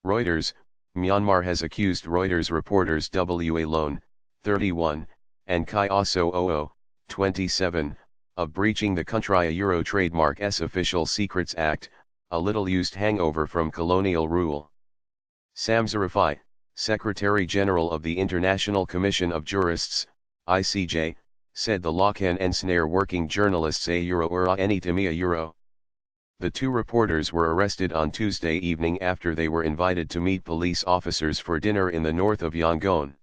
Reuters, Myanmar has accused Reuters reporters W.A. Lone, 31, and Kyaw Soe Oo, 27, of breaching the Country-Euro Trademark's Official Secrets Act, a little-used hangover from colonial rule. Zarifi, Secretary-General of the International Commission of Jurists, ICJ, said the law can ensnare working journalists or any time euro. The two reporters were arrested on Tuesday evening after they were invited to meet police officers for dinner in the north of Yangon.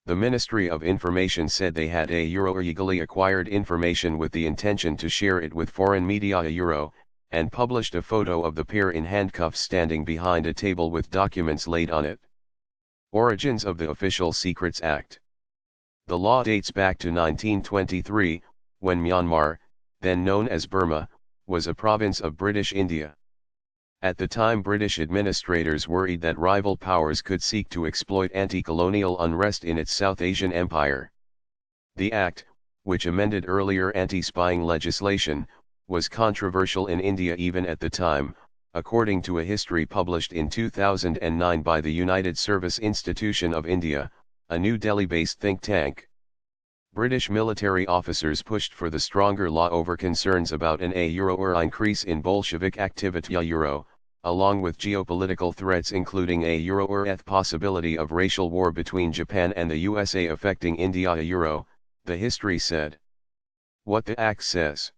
The Ministry of Information said they had illegally acquired information with the intention to share it with foreign media and published a photo of the pair in handcuffs standing behind a table with documents laid on it. Origins of the Official Secrets Act. The law dates back to 1923, when Myanmar, then known as Burma, was a province of British India. At the time, British administrators worried that rival powers could seek to exploit anti-colonial unrest in its South Asian empire. The act, which amended earlier anti-spying legislation, was controversial in India even at the time, according to a history published in 2009 by the United Service Institution of India, a New Delhi-based think tank. British military officers pushed for the stronger law over concerns about an increase in Bolshevik activity along with geopolitical threats including the possibility of racial war between Japan and the USA affecting India the history said. What the Act says.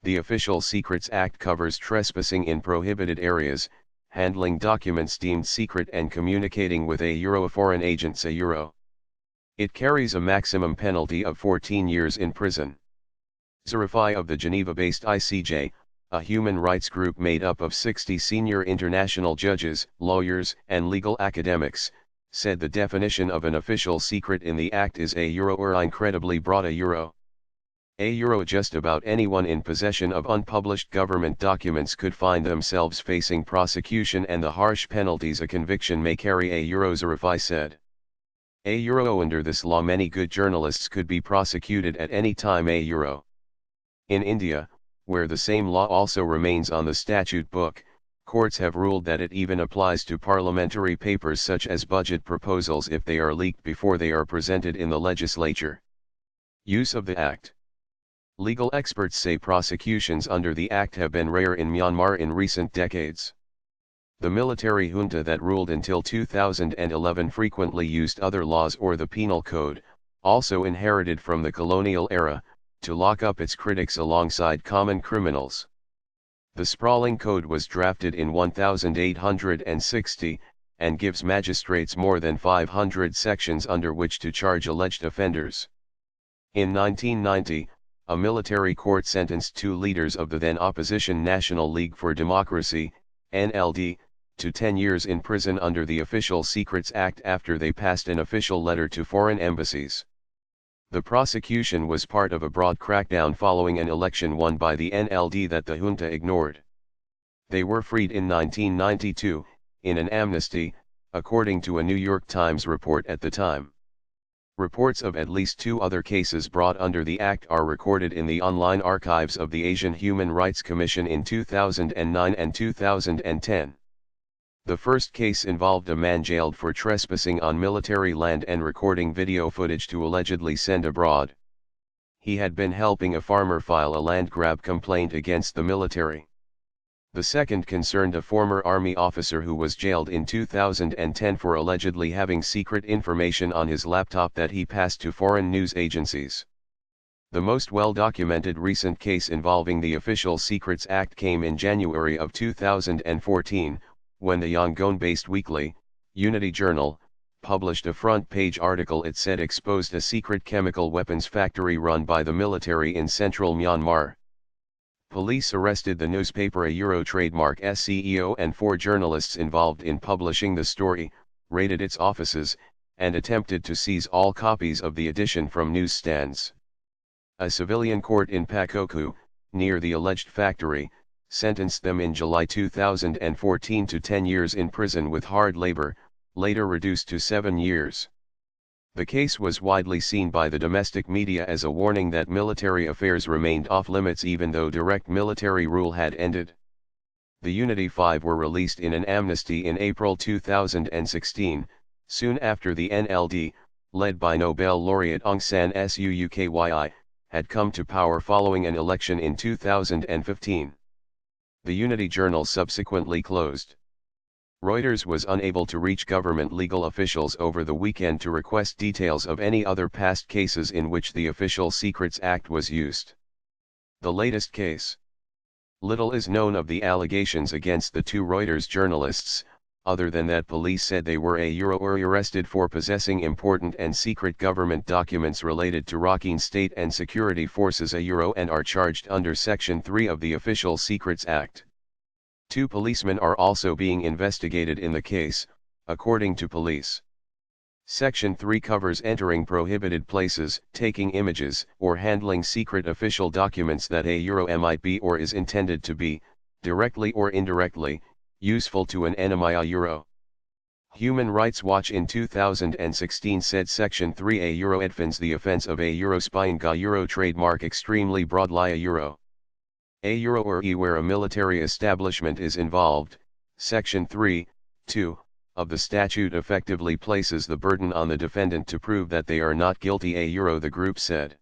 The Official Secrets Act covers trespassing in prohibited areas, handling documents deemed secret and communicating with foreign agents It carries a maximum penalty of 14 years in prison. Zarifi of the Geneva-based ICJ, a human rights group made up of 60 senior international judges, lawyers, and legal academics, said the definition of an official secret in the Act is incredibly broad just about anyone in possession of unpublished government documents could find themselves facing prosecution and the harsh penalties a conviction may carry Zarifi said. Under this law many good journalists could be prosecuted at any time In India, where the same law also remains on the statute book, courts have ruled that it even applies to parliamentary papers such as budget proposals if they are leaked before they are presented in the legislature. Use of the Act. Legal experts say prosecutions under the Act have been rare in Myanmar in recent decades. The military junta that ruled until 2011 frequently used other laws or the penal code, also inherited from the colonial era, to lock up its critics alongside common criminals. The sprawling code was drafted in 1860, and gives magistrates more than 500 sections under which to charge alleged offenders. In 1990, a military court sentenced two leaders of the then opposition National League for Democracy, NLD, to 10 years in prison under the Official Secrets Act after they passed an official letter to foreign embassies. The prosecution was part of a broad crackdown following an election won by the NLD that the junta ignored. They were freed in 1992, in an amnesty, according to a New York Times report at the time. Reports of at least two other cases brought under the Act are recorded in the online archives of the Asian Human Rights Commission in 2009 and 2010. The first case involved a man jailed for trespassing on military land and recording video footage to allegedly send abroad. He had been helping a farmer file a land grab complaint against the military. The second concerned a former army officer who was jailed in 2010 for allegedly having secret information on his laptop that he passed to foreign news agencies. The most well-documented recent case involving the Official Secrets Act came in January of 2014, when the Yangon-based weekly, Unity Journal, published a front-page article it said exposed a secret chemical weapons factory run by the military in central Myanmar. Police arrested the newspaper trademark's CEO and 4 journalists involved in publishing the story, raided its offices, and attempted to seize all copies of the edition from newsstands. A civilian court in Pakoku, near the alleged factory, sentenced them in July 2014 to 10 years in prison with hard labor, later reduced to 7 years. The case was widely seen by the domestic media as a warning that military affairs remained off limits even though direct military rule had ended. The Unity 5 were released in an amnesty in April 2016, soon after the NLD, led by Nobel laureate Aung San Suu Kyi, had come to power following an election in 2015. The Unity Journal subsequently closed. Reuters was unable to reach government legal officials over the weekend to request details of any other past cases in which the Official Secrets Act was used. The latest case. Little is known of the allegations against the two Reuters journalists, other than that police said they were arrested for possessing important and secret government documents related to Rakhine State and security forces and are charged under Section 3 of the Official Secrets Act. Two policemen are also being investigated in the case, according to police. Section 3 covers entering prohibited places, taking images, or handling secret official documents that might be or is intended to be, directly or indirectly, useful to an enemy. Human Rights Watch in 2016 said Section 3 defines the offence of spying trademark extremely broadly. Or where a military establishment is involved, Section 3, 2, of the statute effectively places the burden on the defendant to prove that they are not guilty. The group said.